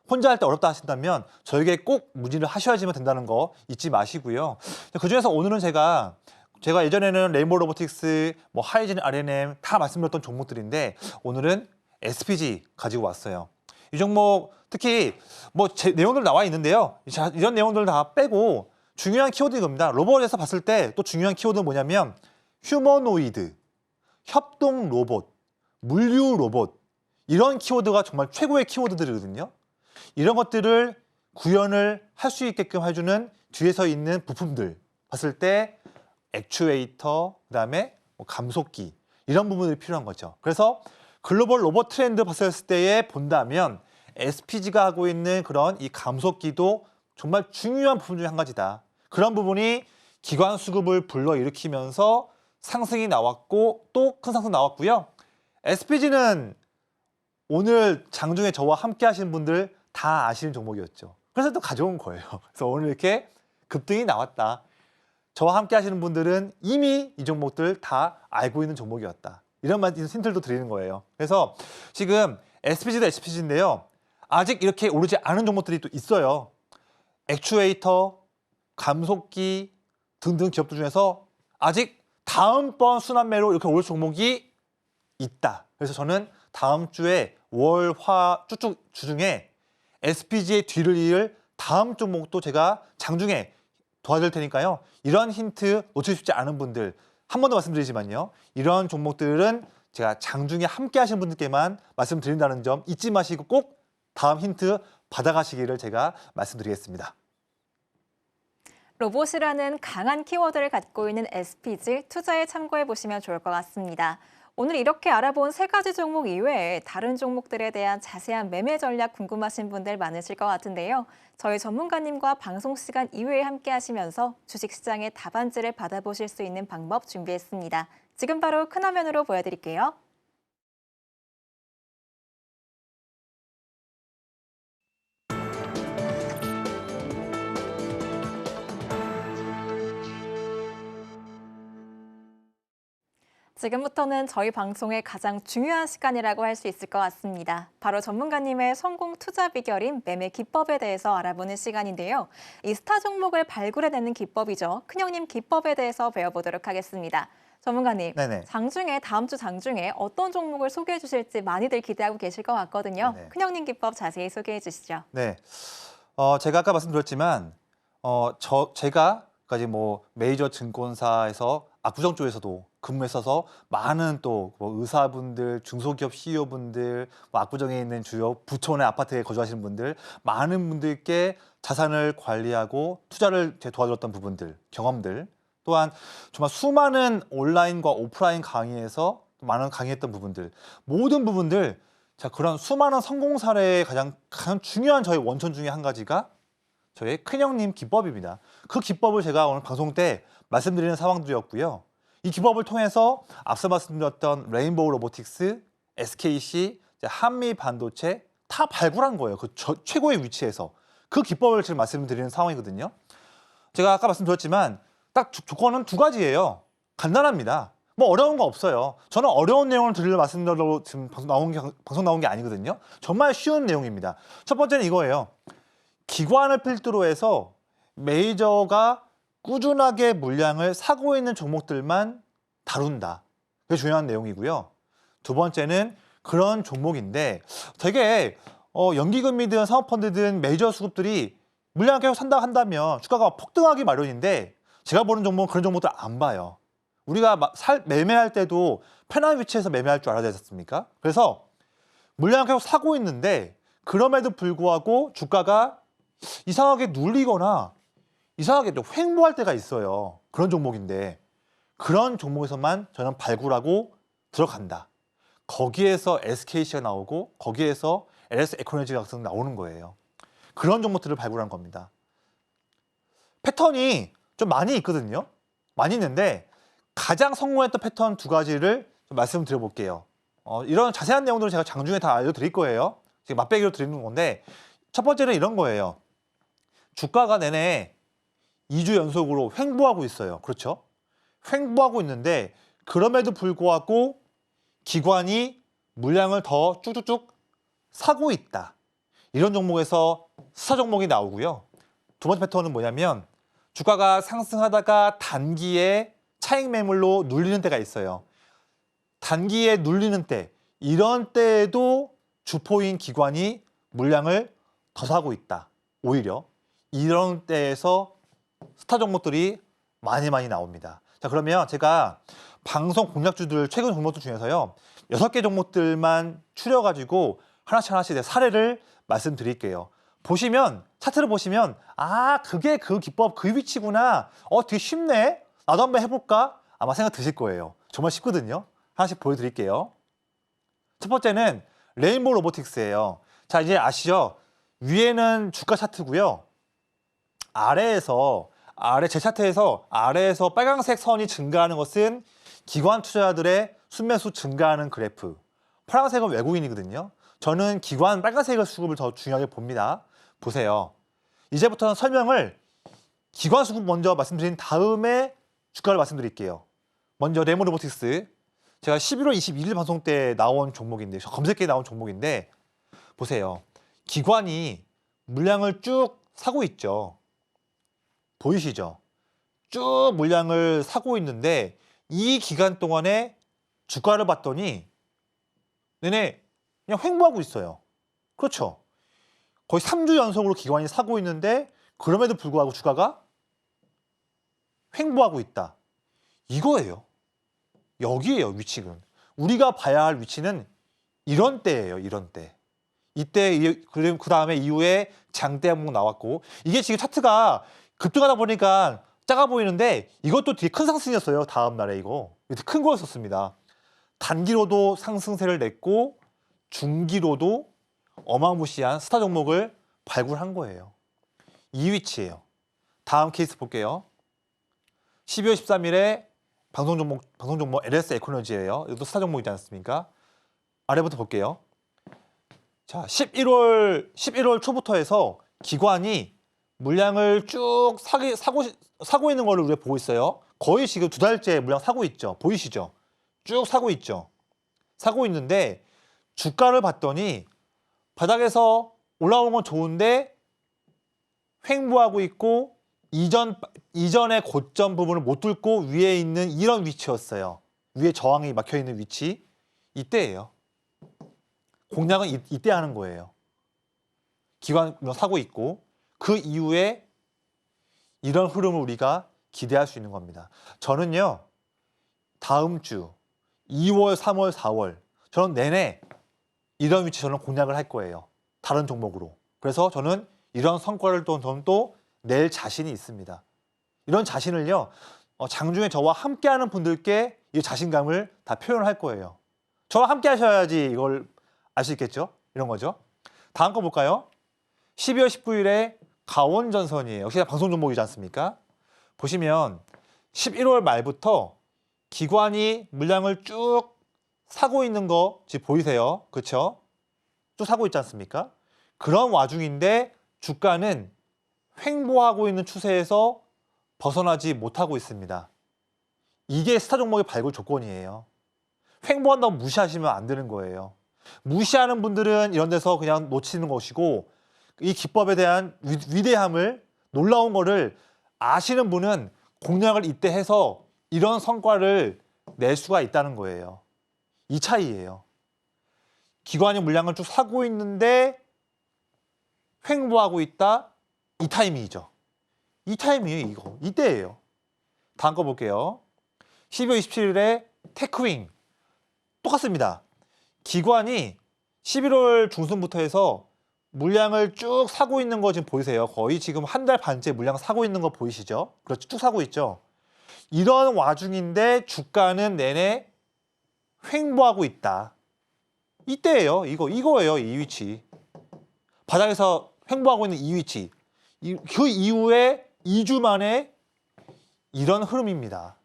S2: 혼자 할 때 어렵다 하신다면 저에게 꼭 문의를 하셔야지만 된다는 거 잊지 마시고요. 그중에서 오늘은 제가 예전에는 레인보우 로보틱스, 뭐 하이진 R&M 다 말씀드렸던 종목들인데 오늘은 SPG 가지고 왔어요. 이 종목 특히 뭐 제 내용들 나와 있는데요. 자, 이런 내용들 다 빼고 중요한 키워드 이겁니다. 로봇에서 봤을 때 또 중요한 키워드는 뭐냐면 휴머노이드, 협동 로봇, 물류 로봇 이런 키워드가 정말 최고의 키워드들이거든요. 이런 것들을 구현을 할 수 있게끔 해주는 뒤에서 있는 부품들 봤을 때 액추에이터, 그다음에 뭐 감속기 이런 부분들이 필요한 거죠. 그래서 글로벌 로봇 트렌드 봤을 때에 본다면 SPG가 하고 있는 그런 이 감속기도 정말 중요한 부분 중에 한 가지다. 그런 부분이 기관 수급을 불러일으키면서 상승이 나왔고 또 큰 상승 나왔고요. SPG는 오늘 장중에 저와 함께 하신 분들 다 아시는 종목이었죠. 그래서 또 가져온 거예요. 그래서 오늘 이렇게 급등이 나왔다. 저와 함께 하시는 분들은 이미 이 종목들 다 알고 있는 종목이었다. 이런 힌트도 드리는 거예요. 그래서 지금 SPG도 SPG인데요. 아직 이렇게 오르지 않은 종목들이 또 있어요. 액추에이터, 감속기 등등 기업들 중에서 아직 다음번 순환매로 이렇게 올 종목이 있다. 그래서 저는 다음 주에 월, 화, 쭉쭉 주중에 SPG의 뒤를 이을 다음 종목도 제가 장중에 도와드릴 테니까요. 이런 힌트 놓치고 싶지 않은 분들 한 번 더 말씀드리지만요. 이런 종목들은 제가 장중에 함께 하신 분들께만 말씀드린다는 점 잊지 마시고 꼭 다음 힌트 받아가시기를 제가 말씀드리겠습니다.
S1: 로봇이라는 강한 키워드를 갖고 있는 SPG 투자에 참고해 보시면 좋을 것 같습니다. 오늘 이렇게 알아본 세 가지 종목 이외에 다른 종목들에 대한 자세한 매매 전략 궁금하신 분들 많으실 것 같은데요. 저희 전문가님과 방송 시간 이외에 함께 하시면서 주식시장의 답안지를 받아보실 수 있는 방법 준비했습니다. 지금 바로 큰 화면으로 보여드릴게요. 지금부터는 저희 방송의 가장 중요한 시간이라고 할 수 있을 것 같습니다. 바로 전문가님의 성공 투자 비결인 매매 기법에 대해서 알아보는 시간인데요. 이 스타 종목을 발굴해내는 기법이죠. 큰형님 기법에 대해서 배워보도록 하겠습니다. 전문가님,
S2: 네네.
S1: 다음 주 장중에 어떤 종목을 소개해 주실지 많이들 기대하고 계실 것 같거든요.
S2: 네네.
S1: 큰형님 기법 자세히 소개해 주시죠.
S2: 네. 제가 아까 말씀드렸지만 제가까지 뭐 메이저 증권사에서 압구정 쪽에서도 근무했어서 많은 또뭐 의사분들, 중소기업 CEO분들, 뭐 압구정에 있는 주요 부촌의 아파트에 거주하시는 분들, 많은 분들께 자산을 관리하고 투자를 도와줬던 부분들, 경험들, 또한 정말 수많은 온라인과 오프라인 강의에서 많은 강의했던 부분들, 모든 부분들, 자, 그런 수많은 성공 사례의 가장 중요한 저희 원천 중에 한 가지가 저희 큰형님 기법입니다. 그 기법을 제가 오늘 방송 때 말씀드리는 상황들이었고요. 이 기법을 통해서 앞서 말씀드렸던 레인보우 로보틱스, SKC, 한미 반도체 다 발굴한 거예요. 그 최고의 위치에서. 그 기법을 지금 말씀드리는 상황이거든요. 제가 아까 말씀드렸지만 딱 조건은 두 가지예요. 간단합니다. 뭐 어려운 거 없어요. 저는 어려운 내용을 드리려 말씀드리려고 지금 방송 나온 게 아니거든요. 정말 쉬운 내용입니다. 첫 번째는 이거예요. 기관을 필두로 해서 메이저가 꾸준하게 물량을 사고 있는 종목들만 다룬다. 그게 중요한 내용이고요. 두 번째는 그런 종목인데 되게 연기금이든 사모펀드든 메이저 수급들이 물량 계속 산다 한다면 주가가 폭등하기 마련인데 제가 보는 종목은 그런 종목들 안 봐요. 우리가 매매할 때도 편한 위치에서 매매할 줄 알아야 되지 않습니까? 그래서 물량을 계속 사고 있는데 그럼에도 불구하고 주가가 이상하게 눌리거나 이상하게 또 횡보할 때가 있어요. 그런 종목인데 그런 종목에서만 저는 발굴하고 들어간다. 거기에서 SKC가 나오고 거기에서 LS 에코너지가 나오는 거예요. 그런 종목들을 발굴한 겁니다. 패턴이 좀 많이 있거든요. 많이 있는데 가장 성공했던 패턴 두 가지를 좀 말씀드려볼게요. 이런 자세한 내용들은 제가 장중에 다 알려드릴 거예요. 지금 맛배기로 드리는 건데 첫 번째는 이런 거예요. 주가가 내내 2주 연속으로 횡보하고 있어요. 그렇죠? 횡보하고 있는데 그럼에도 불구하고 기관이 물량을 더 쭉쭉쭉 사고 있다. 이런 종목에서 스타 종목이 나오고요. 두 번째 패턴은 뭐냐면 주가가 상승하다가 단기에 차익 매물로 눌리는 때가 있어요. 단기에 눌리는 때, 이런 때에도 주포인 기관이 물량을 더 사고 있다. 오히려 이런 때에서 스타 종목들이 많이 나옵니다. 자, 그러면 제가 방송 공략주들 최근 종목들 중에서요. 6개 종목들만 추려가지고 하나씩 사례를 말씀드릴게요. 보시면 차트를 보시면 아, 그게 그 기법 그 위치구나. 되게 쉽네. 나도 한번 해볼까? 아마 생각 드실 거예요. 정말 쉽거든요. 하나씩 보여드릴게요. 첫 번째는 레인보우 로보틱스예요. 자, 이제 아시죠? 위에는 주가 차트고요. 아래 제 차트에서 아래에서 빨간색 선이 증가하는 것은 기관 투자자들의 순매수 증가하는 그래프. 파란색은 외국인이거든요. 저는 기관 빨간색의 수급을 더 중요하게 봅니다. 보세요. 이제부터는 설명을 기관 수급 먼저 말씀드린 다음에 주가를 말씀드릴게요. 먼저 레인보우 로보틱스. 제가 11월 21일 방송 때 나온 종목인데, 검색기에 나온 종목인데 보세요. 기관이 물량을 쭉 사고 있죠. 보이시죠? 쭉 물량을 사고 있는데 이 기간 동안에 주가를 봤더니 내내 그냥 횡보하고 있어요. 그렇죠? 거의 3주 연속으로 기관이 사고 있는데 그럼에도 불구하고 주가가 횡보하고 있다. 이거예요. 여기에요, 위치는. 우리가 봐야 할 위치는 이런 때예요, 이런 때. 이때 그 다음에 이후에 장대 한번 나왔고, 이게 지금 차트가 급등하다 보니까 작아 보이는데 이것도 되게 큰 상승이었어요. 다음 날에 이거 큰 거였었습니다. 단기로도 상승세를 냈고 중기로도 어마무시한 스타 종목을 발굴한 거예요. 이 위치예요. 다음 케이스 볼게요. 12월 13일에 방송 종목 LS 에코너지예요. 이것도 스타 종목이지 않습니까? 아래부터 볼게요. 자, 11월 초부터 해서 기관이 물량을 쭉 사고 있는 거를 우리가 보고 있어요. 거의 지금 2달째 물량 사고 있죠. 보이시죠? 쭉 사고 있죠. 사고 있는데 주가를 봤더니 바닥에서 올라오는 건 좋은데 횡보하고 있고 이전의 고점 부분을 못 뚫고 위에 있는 이런 위치였어요. 위에 저항이 막혀 있는 위치. 이때예요. 공략은 이때 하는 거예요. 기관 사고 있고 그 이후에 이런 흐름을 우리가 기대할 수 있는 겁니다. 저는요. 다음 주 2월, 3월, 4월 저는 내내 이런 위치 저는 공략을 할 거예요. 다른 종목으로. 그래서 저는 이런 성과를 또 낼 자신이 있습니다. 이런 자신을요. 장중에 저와 함께하는 분들께 이 자신감을 다 표현할 거예요. 저와 함께 하셔야지 이걸 알 수 있겠죠? 이런 거죠. 다음 거 볼까요? 12월 19일에 가원전선이에요. 역시 방송 종목이지 않습니까? 보시면 11월 말부터 기관이 물량을 쭉 사고 있는 거 지금 보이세요? 그렇죠? 쭉 사고 있지 않습니까? 그런 와중인데 주가는 횡보하고 있는 추세에서 벗어나지 못하고 있습니다. 이게 스타 종목의 발굴 조건이에요. 횡보한다고 무시하시면 안 되는 거예요. 무시하는 분들은 이런 데서 그냥 놓치는 것이고 이 기법에 대한 위대함을 놀라운 거를 아시는 분은 공략을 이때 해서 이런 성과를 낼 수가 있다는 거예요. 이 차이예요. 기관이 물량을 쭉 사고 있는데 횡보하고 있다. 이 타이밍이죠. 이 타이밍이에요. 이거. 이때예요. 다음 거 볼게요. 12월 27일에 테크윙. 똑같습니다. 기관이 11월 중순부터 해서 물량을 쭉 사고 있는 거 지금 보이세요? 거의 지금 한 달 반째 물량 사고 있는 거 보이시죠? 그렇죠. 쭉 사고 있죠. 이런 와중인데 주가는 내내 횡보하고 있다. 이때예요. 이거예요. 이 위치. 바닥에서 횡보하고 있는 이 위치. 그 이후에 2주 만에 이런 흐름입니다.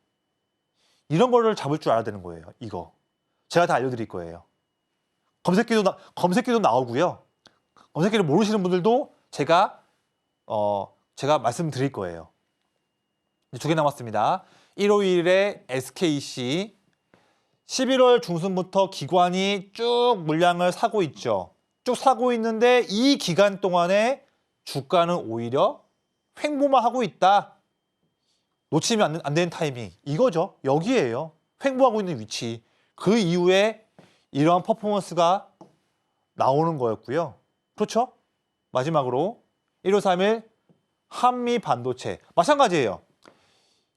S2: 이런 거를 잡을 줄 알아야 되는 거예요. 이거. 제가 다 알려드릴 거예요. 검색기도 나오고요. 검색기를 모르시는 분들도 제가 말씀드릴 거예요. 두 개 남았습니다. 151에 SKC 11월 중순부터 기관이 쭉 물량을 사고 있죠. 쭉 사고 있는데 이 기간 동안에 주가는 오히려 횡보만 하고 있다. 놓치면 안 되는 타이밍 이거죠. 여기에요. 횡보하고 있는 위치. 그 이후에 이러한 퍼포먼스가 나오는 거였고요. 그렇죠? 마지막으로 1531 한미 반도체 마찬가지예요.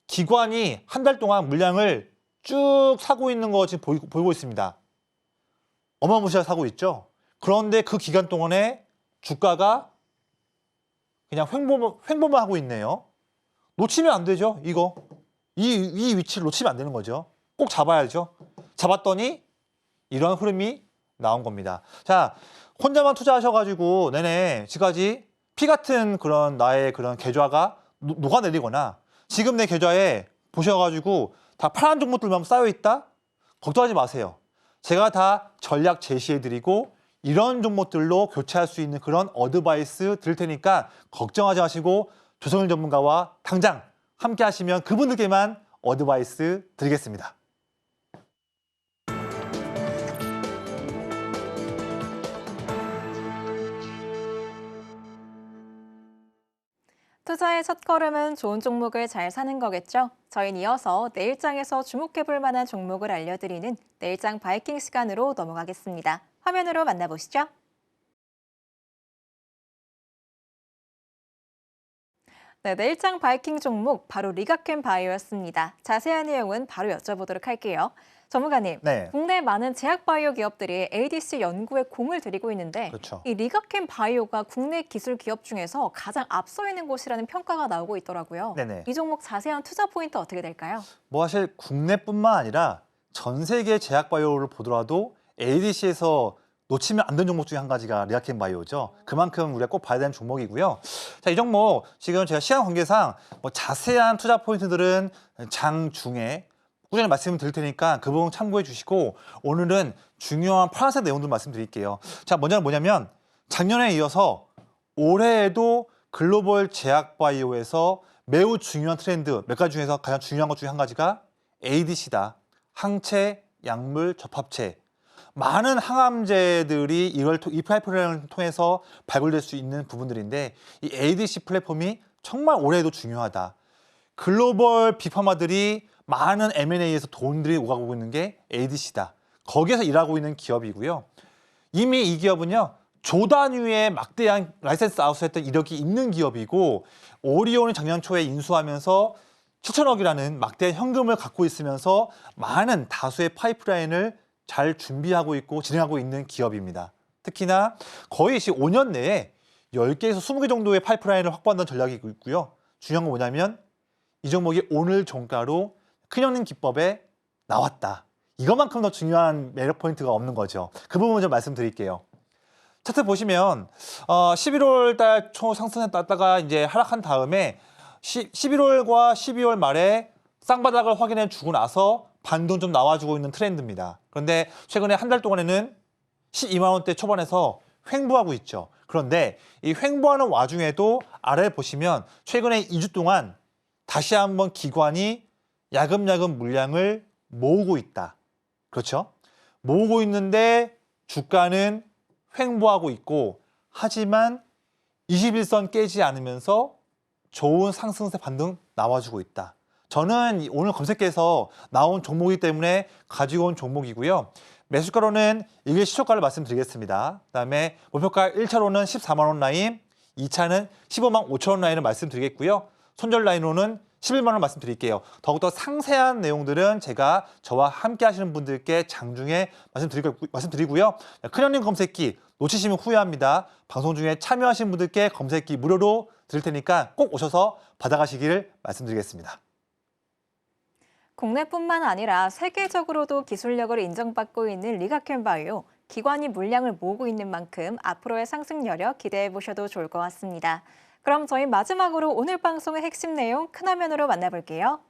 S2: 기관이 한 달 동안 물량을 쭉 사고 있는 거 지금 보이고 있습니다. 어마무시하게 사고 있죠. 그런데 그 기간 동안에 주가가 그냥 횡보만 하고 있네요. 놓치면 안 되죠. 이거 이 위치를 놓치면 안 되는 거죠. 꼭 잡아야죠. 잡았더니 이런 흐름이 나온 겁니다. 자, 혼자만 투자하셔가지고 내내 지금까지 피 같은 그런 나의 그런 계좌가 녹아내리거나 지금 내 계좌에 보셔가지고 다 파란 종목들만 쌓여 있다? 걱정하지 마세요. 제가 다 전략 제시해드리고 이런 종목들로 교체할 수 있는 그런 어드바이스 드릴 테니까 걱정하지 마시고 조성일 전문가와 당장 함께 하시면 그분들께만 어드바이스 드리겠습니다.
S1: 투자의 첫걸음은 좋은 종목을 잘 사는 거겠죠? 저희는 이어서 내일장에서 주목해볼 만한 종목을 알려드리는 내일장 바이킹 시간으로 넘어가겠습니다. 화면으로 만나보시죠. 네, 내일장 바이킹 종목 바로 리가켄 바이오였습니다. 자세한 내용은 바로 여쭤보도록 할게요. 전문가님,
S2: 네.
S1: 국내 많은 제약바이오 기업들이 ADC 연구에 공을 들이고 있는데
S2: 그렇죠.
S1: 이 리가켄 바이오가 국내 기술 기업 중에서 가장 앞서 있는 곳이라는 평가가 나오고 있더라고요.
S2: 네네.
S1: 이 종목 자세한 투자 포인트 어떻게 될까요?
S2: 뭐 사실 국내뿐만 아니라 전 세계 제약 바이오를 보더라도 ADC에서 놓치면 안 되는 종목 중에 한 가지가 리가켄 바이오죠. 그만큼 우리가 꼭 봐야 되는 종목이고요. 자, 이 종목 지금 제가 시간 관계상 뭐 자세한 투자 포인트들은 장중에 꾸준히 말씀을 드릴 테니까 그 부분 참고해 주시고 오늘은 중요한 파란색 내용들 말씀드릴게요. 자, 먼저 뭐냐면 작년에 이어서 올해에도 글로벌 제약 바이오에서 매우 중요한 트렌드 몇 가지 중에서 가장 중요한 것 중에 한 가지가 ADC다. 항체, 약물, 접합체. 많은 항암제들이 이 파이프라인을 통해서 발굴될 수 있는 부분들인데 이 ADC 플랫폼이 정말 올해에도 중요하다. 글로벌 빅파마들이 많은 M&A에서 돈들이 오가고 있는 게 ADC다. 거기에서 일하고 있는 기업이고요. 이미 이 기업은요. 조 단위의 막대한 라이센스 아웃했던 이력이 있는 기업이고 오리온이 작년 초에 인수하면서 7천억이라는 막대한 현금을 갖고 있으면서 많은 다수의 파이프라인을 잘 준비하고 있고 진행하고 있는 기업입니다. 특히나 거의 5년 내에 10개에서 20개 정도의 파이프라인을 확보한다는 전략이 있고요. 중요한 건 뭐냐면 이 종목이 오늘 종가로 큰형님 기법에 나왔다. 이것만큼 더 중요한 매력 포인트가 없는 거죠. 그 부분 좀 말씀드릴게요. 차트 보시면 11월 달 초 상승했다가 이제 하락한 다음에 11월과 12월 말에 쌍바닥을 확인해 주고 나서 반등 좀 나와주고 있는 트렌드입니다. 그런데 최근에 한 달 동안에는 12만 원대 초반에서 횡보하고 있죠. 그런데 이 횡보하는 와중에도 아래 보시면 최근에 2주 동안 다시 한번 기관이 야금야금 물량을 모으고 있다. 그렇죠? 모으고 있는데 주가는 횡보하고 있고 하지만 21선 깨지 않으면서 좋은 상승세 반등 나와주고 있다. 저는 오늘 검색해서 나온 종목이기 때문에 가지고 온 종목이고요. 매수가로는 이게 시초가를 말씀드리겠습니다. 그다음에 목표가 1차로는 14만 원 라인, 2차는 15만 5천 원 라인을 말씀드리겠고요. 손절 라인으로는 11만 원 말씀드릴게요. 더욱더 상세한 내용들은 제가 저와 함께 하시는 분들께 장중에 말씀드리고요. 큰형님 검색기 놓치시면 후회합니다. 방송 중에 참여하신 분들께 검색기 무료로 드릴 테니까 꼭 오셔서 받아가시기를 말씀드리겠습니다.
S1: 국내뿐만 아니라 세계적으로도 기술력을 인정받고 있는 리가켄 바이오. 기관이 물량을 모으고 있는 만큼 앞으로의 상승 여력 기대해 보셔도 좋을 것 같습니다. 그럼 저희 마지막으로 오늘 방송의 핵심 내용 큰 화면으로 만나볼게요.